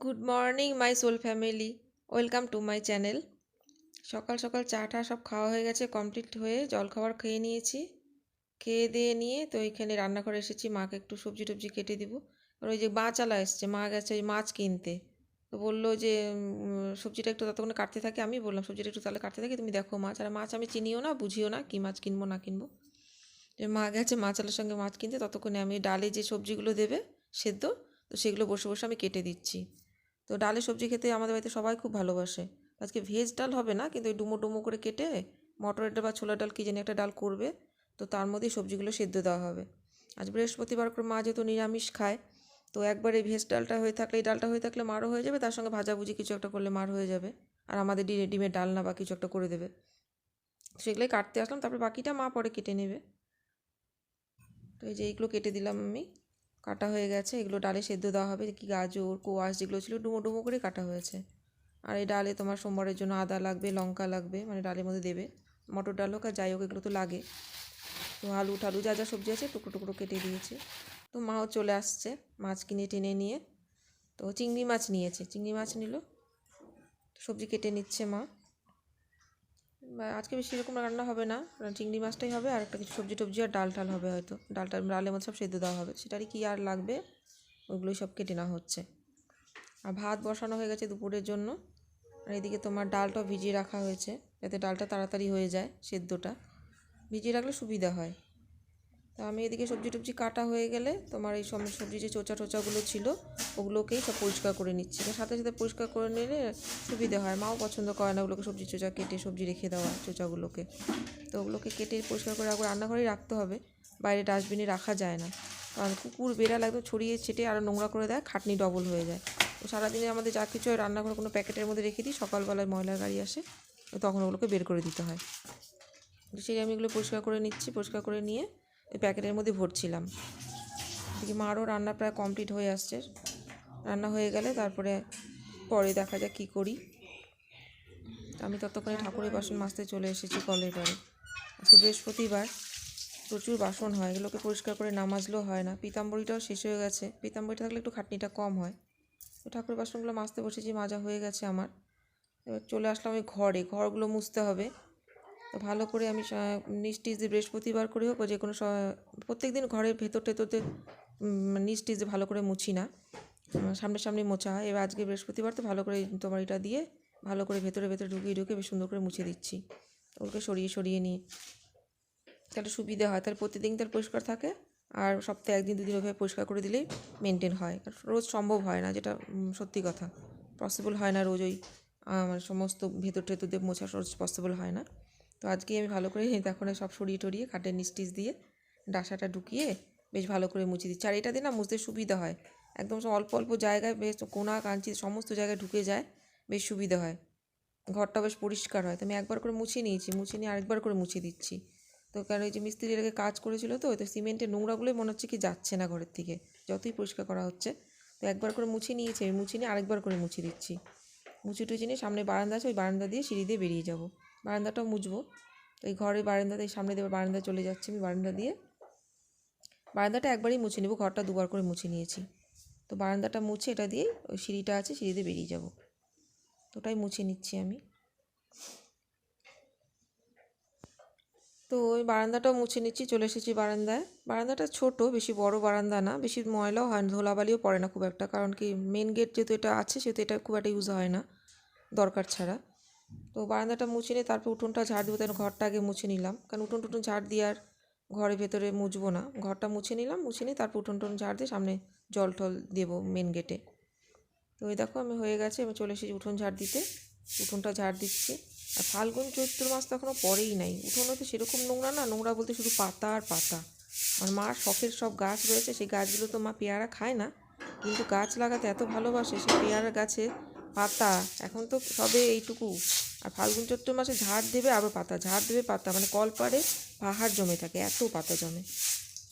Good morning my soul family, welcome to my channel. সকাল সকাল চা টা সব খাওয়া হয়ে গেছে, কমপ্লিট হয়ে জলখাবার খেয়ে নিয়েছি। খেয়ে দিয়ে নিয়ে তো এখানে রান্নাঘরে এসেছি, মাকে একটু সবজি টবজি কেটে দিব। আর ওই যে চালা এসছে, মা গেছে ওই মাছ কিনতে। তো বললো যে সবজিটা একটু ততক্ষণে কাটতে থাকে। আমি বললাম সবজিটা একটু তাহলে কাটতে থাকি, তুমি দেখো মাছ। আর মাছ আমি চিনিও না, বুঝিও না কী মাছ কিনবো না কিনবো। মা গেছে মাছালার সঙ্গে মাছ কিনতে, ততক্ষণে আমি ডালে যে সবজিগুলো দেবে সেদ্ধ, তো সেগুলো বসে বসে আমি কেটে দিচ্ছি। তো ডালে সবজি খেতে আমাদের বাড়িতে সবাই খুব ভালোবাসে। আজকে ভেজ ডাল হবে না, কিন্তু ওই ডুমো ডুমো করে কেটে মটরের ডাল বা ছোলার ডাল কী জানি একটা ডাল করবে, তো তার মধ্যেই সবজিগুলো সেদ্ধ দেওয়া হবে। আজ বৃহস্পতিবার করে মা যেহেতু নিরামিষ খায়, তো একবারে ভেজ ডালটা হয়ে থাকলে, এই ডালটা হয়ে থাকলে মারও হয়ে যাবে, তার সঙ্গে ভাজাভুজি কিছু একটা করলে মার হয়ে যাবে। আর আমাদের ডিমের ডালনা বা কিছু একটা করে দেবে। সেগুলোই কাটতে আসলাম, তারপরে বাকিটা মা পরে কেটে নেবে। তো এই যে এইগুলো কেটে দিলাম আমি, কাটা হয়ে গেছে। এগুলো ডালে সেদ্ধ দেওয়া হবে, কি গাজর কোয়াশ যেগুলো ছিল ডুমো ডুমো করে কাটা হয়েছে। আর এই ডালে তোমার সোমবারের জন্য আদা লাগবে, লঙ্কা লাগবে, মানে ডালের মধ্যে দেবে। মটর ডাল হোক আর যাই হোক, এগুলো তো লাগে। তো আলু টালু যা যা সবজি আছে টুকরো টুকরো কেটে দিয়েছি। তো মাও চলে আসছে মাছ কিনে টেনে নিয়ে। তো চিংড়ি মাছ নিয়েছে, চিংড়ি মাছ নিল, সবজি কেটে নিচ্ছে মা। আজকে বেশি রকম রান্না হবে না, চিংড়ি মাছটাই হবে, আর একটা কিছু সবজি টবজি আর ডাল টাল হবে হয়তো। ডালের মধ্যে সব সেদ্ধ দেওয়া হবে, সেটারই কি আর লাগবে, ওইগুলোই সব কেটে নেওয়া হচ্ছে। আর ভাত বসানো হয়ে গেছে দুপুরের জন্য। আর এদিকে তোমার ডালটাও ভিজিয়ে রাখা হয়েছে, যাতে ডালটা তাড়াতাড়ি হয়ে যায়, সেদ্ধটা ভিজিয়ে রাখলে সুবিধা হয়। তো আমি এদিকে সবজি টবজি কাটা হয়ে গেলে তোমার এই সব সবজি যে চোচা টোচাগুলো ছিল ওগুলোকেই সব পরিষ্কার করে নিচ্ছি। সাথে সাথে পরিষ্কার করে নিলে সুবিধে হয়। মাও পছন্দ করে না ওগুলোকে সবজি চোচা কেটে সবজি রেখে দেওয়া চোচাগুলোকে। তো ওগুলোকে কেটে পরিষ্কার করে আবার রান্নাঘরেই রাখতে হবে, বাইরে ডাস্টবিনে রাখা যায় না। কারণ কুকুর বেড়াল একদম ছড়িয়ে ছিটিয়ে আরও নোংরা করে দেয়, খাটনি ডবল হয়ে যায়। তো সারাদিনে আমাদের যা কিছু হয় রান্নাঘরে কোনো প্যাকেটের মধ্যে রেখে দিই, সকালবেলায় ময়লার গাড়ি আসে, তো তখন ওগুলোকে বের করে দিতে হয়। সেই আমি এগুলো পরিষ্কার করে নিচ্ছি, পরিষ্কার করে নিয়ে ওই প্যাকেটের মধ্যে ভরছিলাম। এদিকে মারও রান্না প্রায় কমপ্লিট হয়ে আসছে। রান্না হয়ে গেলে তারপরে পরে দেখা যাক কী করি। আমি ততক্ষণে ঠাকুরের বাসন মাজতে চলে এসেছি কলের পাড়ে। আজকে বৃহস্পতিবার, প্রচুর বাসন হয়, এগুলোকে পরিষ্কার করে না মাজলেও হয় না। পিতাম্বরীটাও শেষ হয়ে গেছে, পিতাম্বরীটা থাকলে একটু খাটনিটা কম হয়। তো ঠাকুরের বাসনগুলো মাজতে বসেছি, মাজা হয়ে গেছে আমার। এবার চলে আসলাম ওই ঘরগুলো মুছতে হবে। তো ভালো করে আমি নিচ টিচ দিয়ে বৃহস্পতিবার করে হোক যে কোনো প্রত্যেক দিন ঘরের ভেতর টেতরতে নিচ টিচ ভালো করে মুছি না, সামনে মোছা হয়। এবার আজকে বৃহস্পতিবার তো ভালো করে তোমার এটা দিয়ে ভালো করে ভেতরে ভেতরে ঢুকিয়ে বেশ সুন্দর করে মুছে দিচ্ছি। ওগুলোকে সরিয়ে নিয়ে তাহলে সুবিধা হয়, তাহলে প্রতিদিন তার পরিষ্কার থাকে। আর সপ্তাহে একদিন দুদিন ওইভাবে পরিষ্কার করে দিলেই মেনটেন হয়। রোজ সম্ভব হয় না, যেটা সত্যি কথা, পসিবল হয় না রোজ ওই মানে সমস্ত ভেতর টেতর দিয়ে মোছা রোজ পসিবল হয় না। তো আজকেই আমি ভালো করে তখন সব সরিয়ে টরিয়ে খাটের নিচ টিচ দিয়ে ডাসাটা ঢুকিয়ে বেশ ভালো করে মুছে দিচ্ছি। আর এটা দিয়ে না মুছতে সুবিধা হয়, একদম অল্প অল্প জায়গায় বেশ কোনা কাঞ্চি সমস্ত জায়গায় ঢুকে যায়, বেশ সুবিধা হয়, ঘরটা বেশ পরিষ্কার হয়। তো আমি একবার করে মুছে নিয়েছি, মুছে নিয়ে আরেকবার করে মুছে দিচ্ছি। তো কারণ ওই যে মিস্ত্রি আগে কাজ করেছিল, তো সিমেন্টের নোংরাগুলোই মনে হচ্ছে কি যাচ্ছে না ঘরের থেকে, যতই পরিষ্কার করা হচ্ছে। তো একবার করে মুছে নিয়েছি, আমি মুছে নিয়ে আরেকবার করে মুছে দিচ্ছি। মুছে টুচে নিয়ে সামনে বারান্দা আছে, ওই বারান্দা দিয়ে সিঁড়ি দিয়ে বেরিয়ে যাব, বারান্দাটাও মুছবো। তো এই ঘরের বারান্দাতে সামনে দিয়ে বারান্দা চলে যাচ্ছে, আমি বারান্দা দিয়ে বারান্দাটা একবারই মুছে নেব, ঘরটা দুবার করে মুছে নিয়েছি। তো বারান্দাটা মুছে এটা দিয়েই ওই সিঁড়িটা আছে, সিঁড়ি দিয়ে বেরিয়ে যাব। তো ওটাই মুছে নিচ্ছি আমি। তো ওই বারান্দাটাও মুছে নিচ্ছি, চলে এসেছি বারান্দায়। বারান্দাটা ছোট, বেশি বড় বারান্দা না, বেশি ময়লাও হয় না, ধুলাবালিও পড়ে না খুব একটা, কারণ কি মেন গেট যেহেতু এটা আছে সেহেতু এটা খুব একটা ইউজ হয় না দরকার ছাড়া। তো বারান্দাটা মুছে নিয়ে তারপর উঠোনটা ঝাড় দেবো, তাই ঘরটা আগে মুছে নিলাম, কারণ উঠোন টুটুন ঝাড় দিয়ে আর ঘরের ভেতরে মুছবো না। ঘরটা মুছে নিলাম, মুছে নিয়ে তারপর উঠোন টুন ঝাড় দিয়ে সামনে জল টল দেবো মেন গেটে। তো ওই দেখো আমি হয়ে গেছে, আমি চলে এসেছি উঠোন ঝাড় দিতে, উঠোনটা ঝাড় দিচ্ছি। আর ফাল্গুন চৈত্র মাস তো এখনও পরেই নাই, উঠোনে তো সেরকম নোংরা না, নোংরা বলতে শুধু পাতা আর পাতা। আর মার শখের সব গাছ রয়েছে, সেই গাছগুলো তো মা পেয়ারা খায় না, কিন্তু গাছ লাগাতে এত ভালোবাসে, সেই পেয়ারা গাছে পাতা এখন তো সবে এইটুকু। আর ফাল্গুন চৈত্র মাসে ঝাড় দেবে আবার পাতা, ঝাড় দেবে পাতা, মানে কলপাড়ে পাহাড় জমে থাকে, এত পাতা জমে।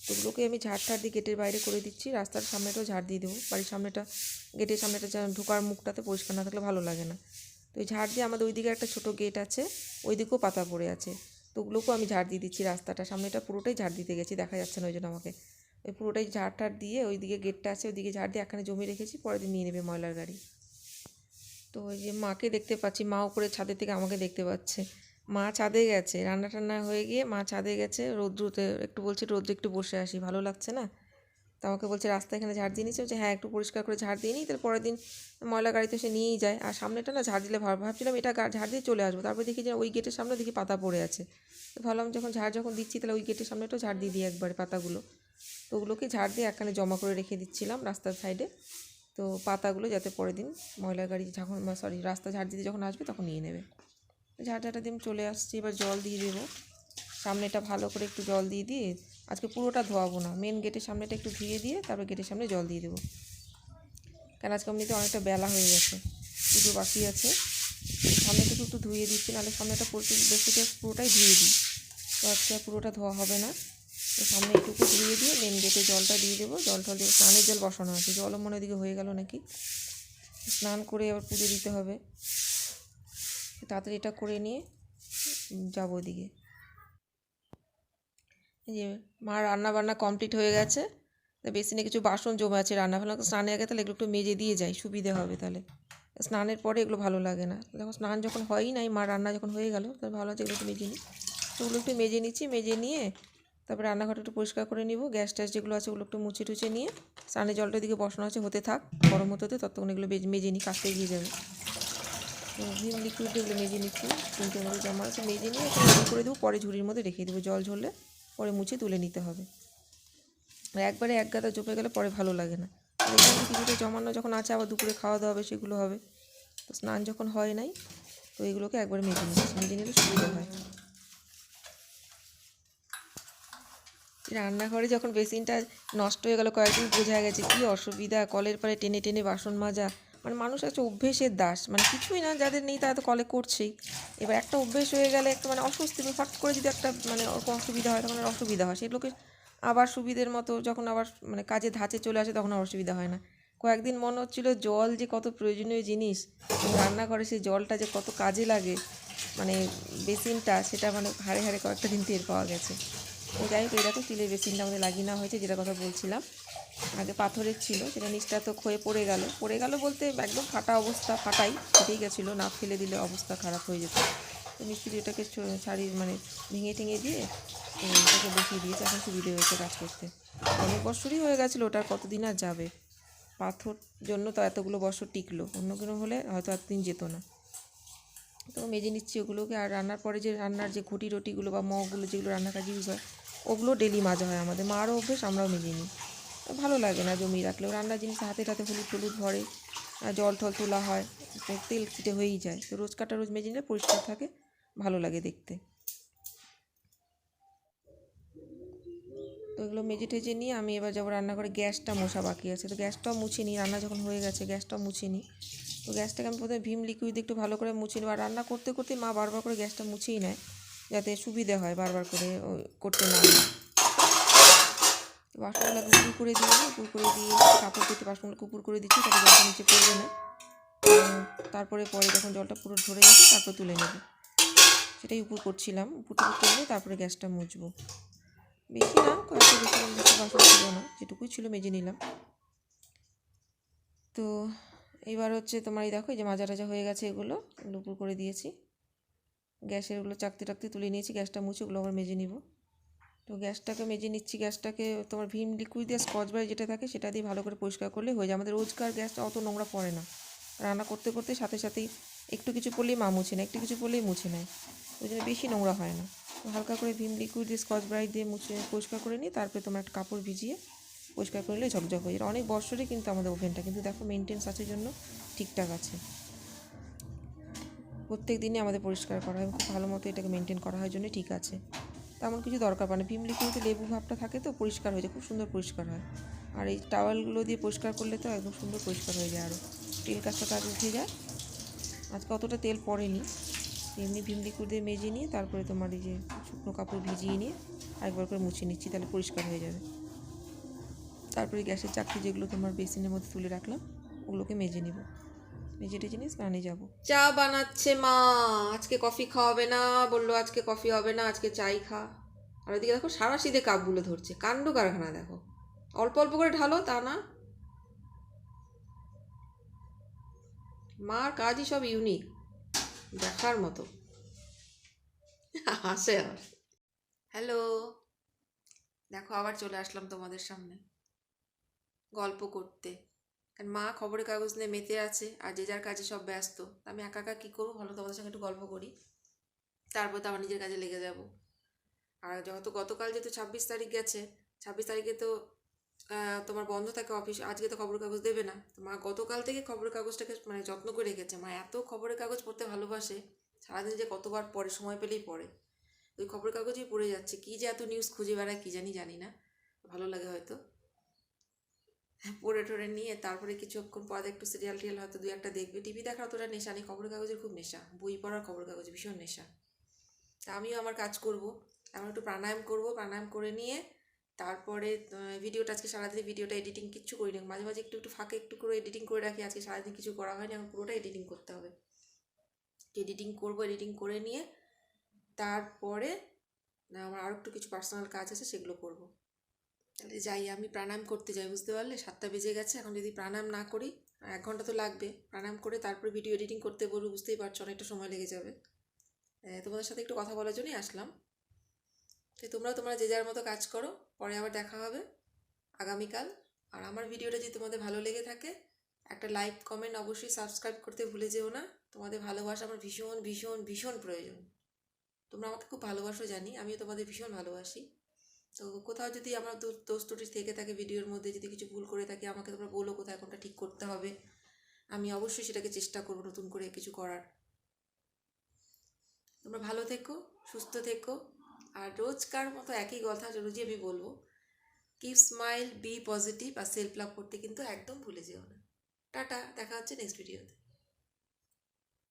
তো ওগুলোকে আমি ঝাড় দিয়ে গেটের বাইরে করে দিচ্ছি, রাস্তার সামনেটাও ঝাড় দিয়ে দেবো, বাড়ির সামনেটা গেটের সামনেটা ঢোকার মুখটাতে পরিষ্কার না থাকলে ভালো লাগে না। তো এই ঝাড় দিয়ে আমাদের ওইদিকে একটা ছোটো গেট আছে, ওই দিকেও পাতা পড়ে আছে, তো ওগুলোকেও আমি ঝাড় দিয়ে দিচ্ছি। রাস্তাটা সামনেটা পুরোটাই ঝাড় দিতে গেছি, দেখা যাচ্ছে না ওই জন্য আমাকে। ওই পুরোটাই ঝাড় দিয়ে ওইদিকে গেটটা আছে, ওইদিকে ঝাড় দিয়ে এখানে জমি রেখেছি, পরের দিন নিয়ে নেবে ময়লার গাড়ি। তো ওই যে মাকে দেখতে পাচ্ছি, মা উপরে ছাদের থেকে আমাকে দেখতে পাচ্ছে। মা ছাদে গেছে, রান্না টান্না হয়ে গিয়ে মা ছাদে গেছে রৌদ্রতে, একটু বলছে রৌদ্রে একটু বসে আসি, ভালো লাগছে না। তো আমাকে বলছে রাস্তা এখানে ঝাড় দিয়ে নিচ্ছে, হ্যাঁ একটু পরিষ্কার করে ঝাড় দিয়ে নিই, তার পরের দিন ময়লা গাড়িতে সে নিয়েই যায়। আর সামনেটা না ঝাড় দিলে ভাবছিলাম এটা ঝাড় দিয়ে চলে আসবো, তারপরে দেখি যে ওই গেটের সামনে দেখি পাতা পড়ে আছে। তো ভাবলাম যখন দিচ্ছি তাহলে ওই গেটের সামনে একটু ঝাড় দিয়ে দিই একবারে পাতাগুলো। তো ওগুলোকে ঝাড় দিয়ে একখানে জমা করে রেখে দিচ্ছিলাম রাস্তার সাইডে, তো পাতাগুলো যাতে পরের দিন ময়লা গাড়ি যখন রাস্তা ঝাড় দিতে যখন আসবে তখন নিয়ে নেবে। ঝাড়টা দিয়ে চলে আসছি, এবার জল দিয়ে দেবো। সামনেটা ভালো করে একটু জল দিয়ে আজকে পুরোটা ধোয়াবো না, মেন গেটের সামনেটা একটু ধুয়ে দিয়ে তারপর গেটের সামনে জল দিয়ে দেবো, কারণ আজকে এমনিতে অনেকটা বেলা হয়ে গেছে, পুজো বাকি আছে। সামনেটা একটু ধুয়ে দিচ্ছি, নাহলে সামনেটা পুরোটাই ধুয়ে দিই, তো আজকে পুরোটা ধোয়া হবে না। তো সামনে একটুকু ধুয়ে দিয়ে মেন গেটে জলটা দিয়ে দেবো। জল দিয়ে স্নানের জল বসানো আছে, জলও মনে দিকে হয়ে গেল নাকি, স্নান করে আবার পুজো দিতে হবে। তাড়াতাড়ি এটা করে নিয়ে যাবো ওদিকে। এই যে মা রান্না বান্না কমপ্লিট হয়ে গেছে, বেসিনে কিছু বাসন জমে আছে, রান্না ভালো স্নানের আগে তাহলে এগুলো একটু মেজে দিয়ে যাই, সুবিধে হবে। তাহলে স্নানের পরে এগুলো ভালো লাগে না, যখন স্নান যখন হয়ই নাই, মা রান্না যখন হয়ে গেল তাহলে ভালো আছে এগুলো একটু মেজে নিই। তো ওগুলো একটু মেজে নিচ্ছি, মেজে নিয়ে তারপরে রান্নাঘরটা একটু পরিষ্কার করে নিব, গ্যাস ট্যাস যেগুলো আছে ওগুলো একটু মুছে টুছে নিয়ে স্নানের জলটা দিকে বসানো আছে, হতে থাক, গরম হতে ততক্ষণ এগুলো মেজে নিই, কাজটা এগিয়ে যাবে। তো ভিম লিকুইড এগুলো মেজে নিচ্ছি, 3টে মতো জমা আছে, মেজে নিয়ে একটু রেডি করে দেবো, পরে ঝুড়ির মধ্যে রেখে দেবো, জল ঝরলে পরে মুছে তুলে নিতে হবে। একবারে এক গাদা জমে গেলে পরে ভালো লাগে না। এখানে কিছুটা জমানো যখন আছে, আবার দুপুরে খাওয়া দাওয়া হবে সেগুলো হবে, তো স্নান যখন হয় নাই তো এগুলোকে একবার মেজে নিচ্ছি, মেজে নিলে সুবিধা হয়। রান্নাঘরে যখন বেসিনটা নষ্ট হয়ে গেল কয়েকদিন, বোঝা গেছে কী অসুবিধা, কলের পাড়ে টেনে টেনে বাসন মাজা, মানে মানুষ একটা অভ্যেসের দাস, মানে কিছুই না, যাদের নেই তারা তো কলে করছেই। এবার একটা অভ্যেস হয়ে গেলে একটা মানে অস্বস্তি, হট করে যদি একটা মানে ওরকম অসুবিধা হয় তখন আর অসুবিধা হয়, সেগুলোকে আবার সুবিধের মতো যখন আবার মানে কাজে ধাঁচে চলে আসে তখন আর অসুবিধা হয় না। কয়েকদিন মনে হচ্ছিলো জল যে কত প্রয়োজনীয় জিনিস, রান্নাঘরে সেই জলটা যে কত কাজে লাগে, মানে বেসিনটা সেটা মানে হাড়ে হাড়ে কয়েকটা দিন টের পাওয়া গেছে। তো যাই হোক, এই দেখো স্টিলের বেসিনটা আমাদের লাগিয়ে নেওয়া হয়েছে, যেটা কথা বলছিলাম, আগে পাথরের ছিল, সেটা নিচটা তো ক্ষয়ে পড়ে গেল বলতে একদম ফাটা অবস্থা, ফাটাই ফেটেই গেছিলো, না ফেলে দিলে অবস্থা খারাপ হয়ে যেত। তো মিস্ত্রি এটাকে মানে ভেঙে ঠেঙে দিয়ে এটাকে বসিয়ে দিয়েছে, এখন সুবিধে হয়েছে কাজ করতে। অনেক বছরই হয়ে গেছিলো, ওটার কতদিন আর যাবে, পাথর জন্য তো এতগুলো বছর টিকলো, অন্য কোনো হলে হয়তো এতদিন যেত না। তো মেজে নিচ্ছি ওগুলোকে, আর রান্নার পরে যে রান্নার যে ঘটি রটিগুলো বা মগগুলো যেগুলো রান্নার কাজে ইউজ হয়, ওগুলো ডেলি মাজা হয় আমাদের, মারও অভ্যেস, আমরাও মেজে নিই। ভালো লাগে না জমিয়ে রাখলেও, রান্নার জিনিস হাতে হলুদ টলুদ ভরে, জল টল তোলা হয়, তেল ছিটে হয়েই যায়, তো রোজ কাটা রোজ মেজে নিলে পরিষ্কার থাকে, ভালো লাগে দেখতে। তো এগুলো মেজে টেজে নিয়ে আমি এবার যাবো রান্নাঘরে, গ্যাসটা মোছা বাকি আছে, তো গ্যাসটাও মুছে নিই, রান্না যখন হয়ে গেছে গ্যাসটাও মুছে নিই। তো গ্যাসটাকে আমি প্রথমে ভিম লিকুইড একটু ভালো করে মুছে নিই, আর রান্না করতে করতে মা বারবার করে গ্যাসটা মুছেই নেয়, যাতে সুবিধে হয় বারবার করে করতে না হয়। বাসনগুলোকে উপর করে দিয়ে কাপড় পেতে বাসনগুলোকে উপর করে দিচ্ছি, তাতে জলটা নিচে পড়বে না। তারপরে যখন জলটা পুরো ঝরে যাবে তারপর তুলে নেব, সেটাই উপর করছিলাম, উপর করলে তারপরে গ্যাসটা মুছবো। বেশি না, কয়েকটা বেশি বাসন ছিল না, যেটুকুই ছিল মেজে নিলাম। তো এবার হচ্ছে তোমার এই দেখো, এই যে মাজা টাজা হয়ে গেছে, এগুলো উপর করে দিয়েছি, গ্যাসের ওগুলো চাকতি টাকতি তুলে নিয়েছি, গ্যাসটা মুছে ওগুলো আবার মেজে নিব। তো গ্যাসটাকে মেজে নিচ্ছি, গ্যাসটাকে তোমার ভিম লিকুইড দিয়ে স্কচ ব্রাইট যেটা থাকে সেটা দিয়ে ভালো করে পরিষ্কার করলে হয়ে যায়। আমাদের রোজকার গ্যাসটা অত নোংরা পড়ে না, রান্না করতে করতে সাথে সাথেই একটু কিছু পড়লেই মা মুছে নেয়, একটু কিছু পড়লেই মুছে নেয়, ওই জন্য বেশি নোংরা হয় না। তো হালকা করে ভিম লিকুইড দিয়ে স্কচ ব্রাইট দিয়ে মুছে পরিষ্কার করে নিই, তারপরে তোমার একটা কাপড় ভিজিয়ে পরিষ্কার করলে ঝকঝক হয়ে যায়। অনেক বছরই কিন্তু আমাদের ওভেনটা, কিন্তু দেখো মেনটেন্স আছে জন্য ঠিকঠাক আছে, প্রত্যেক দিনই আমাদের পরিষ্কার করা হয়, খুব ভালো মতো এটাকে মেনটেন করা হয় জন্য ঠিক আছে, তেমন কিছু দরকার পড়ে না। ভিম লিকুইডে লেবু ভাবটা থাকে তো পরিষ্কার হয়ে যায়, খুব সুন্দর পরিষ্কার হয়। আর এই টাওয়ালগুলো দিয়ে পরিষ্কার করলে তো একদম সুন্দর পরিষ্কার হয়ে যায়, আরও তেল কাজটা আগে উঠে যায়। আজকে অতটা তেল পড়েনি, এমনি ভিম লিকুইড দিয়ে মেজে নিয়ে তারপরে তোমার এই যে শুকনো কাপড় ভিজিয়ে নিয়ে একবার করে মুছে নিচ্ছি, তাহলে পরিষ্কার হয়ে যাবে। তারপরে গ্যাসের চাকরি যেগুলো তোমার বেসিনের মধ্যে তুলে রাখলাম ওগুলোকে মেজে নিব, মেজে টেজে নিয়ে স্নানে যাবো। চা বানাচ্ছে মা, আজকে কফি খাওয়াবে না, বললো আজকে কফি হবে না, আজকে চাই খা। আর ওইদিকে দেখো সারা শীতে কাপগুলো ধরছে, কাণ্ড কারখানা দেখো, অল্প অল্প করে ঢালো তা না। মার কাজই সব ইউনিক, দেখার মতো। হাসে আর। হ্যালো, দেখো আবার চলে আসলাম তোমাদের সামনে গল্প করতে। কারণ মা খবরের কাগজ নিয়ে মেতে আছে আর যে যার কাজে সব ব্যস্ত। আমি একা একা কী করবো, ভালো তোমাদের সঙ্গে একটু গল্প করি, তারপর তো আমার নিজের কাজে লেগে যাব। আর যেহেতু গতকাল যেহেতু 26 তারিখ গেছে, 26 তারিখে তো তোমার বন্ধ থাকে অফিস, আজকে তো খবরের কাগজ দেবে না। তো মা গতকাল থেকে খবরের কাগজটাকে মানে যত্ন করে রেখেছে। মা এত খবরের কাগজ পড়তে ভালোবাসে, সারাদিন যে কতবার পড়ে, সময় পেলেই পড়ে। ওই খবরের কাগজেই পড়ে যাচ্ছে, কী যে এত নিউজ খুঁজে বেড়ায় কী জানি না, ভালো লাগে হয়তো। পড়ে টড়ে নিয়ে তারপরে কিছুক্ষণ পর একটু সিরিয়াল টিরিয়াল হয়তো 2-1টা দেখবে। টিভি দেখার অতটা নেশা নেই, খবরের কাগজের খুব নেশা, বই পড়ার খবরের কাগজে ভীষণ নেশা। তা আমিও আমার কাজ করব, এখন একটু প্রাণায়াম করব, প্রাণায়াম করে নিয়ে তারপরে ভিডিওটা, আজকে সারাদিন ভিডিওটা এডিটিং কিচ্ছু করি না, মাঝে মাঝে একটু একটু ফাঁকে একটু করে এডিটিং করে রাখি। আজকে সারাদিন কিছু করা হয়নি, এখন পুরোটা এডিটিং করতে হবে। এডিটিং করব, এডিটিং করে নিয়ে তারপরে আমার আরও একটু কিছু পার্সোনাল কাজ আছে, সেগুলো করব। তাহলে যাই, আমি প্রাণায়াম করতে যাই, বুঝতে পারলে 7টা বেজে গেছে। এখন যদি প্রাণায়াম না করি, 1 ঘন্টা তো লাগবে, প্রাণায়াম করে তারপরে ভিডিও এডিটিং করতে বলবো, বুঝতেই পারছো অনেকটা সময় লেগে যাবে। তোমাদের সাথে একটু কথা বলার জন্যই আসলাম। তো তোমরা যে যার মতো কাজ করো, পরে আবার দেখা হবে আগামীকাল। আর আমার ভিডিওটা যদি তোমাদের ভালো লেগে থাকে, একটা লাইক কমেন্ট অবশ্যই সাবস্ক্রাইব করতে ভুলে যেও না। তোমাদের ভালোবাসা আমার ভীষণ ভীষণ ভীষণ প্রয়োজন। তোমরা আমাকে খুব ভালোবাসো জানি, আমিও তোমাদের ভীষণ ভালোবাসি। তো কোথাও যদি আমার দোষ ত্রুটি থেকে থাকে, ভিডিওর মধ্যে যদি কিছু ভুল করে থাকি, আমাকে তোমরা বলো কোথায় কোনটা ঠিক করতে হবে। আমি অবশ্যই সেটাকে চেষ্টা করবো নতুন করে কিছু করার। তোমরা ভালো থেকো, সুস্থ থেকো। আর রোজকার মতো একই কথা রোজই আমি বলবো, কিপ স্মাইল, বি পজিটিভ, আর সেলফ লাভ করতে কিন্তু একদম ভুলে যেও না। টাটা, দেখা হচ্ছে নেক্সট ভিডিওতে।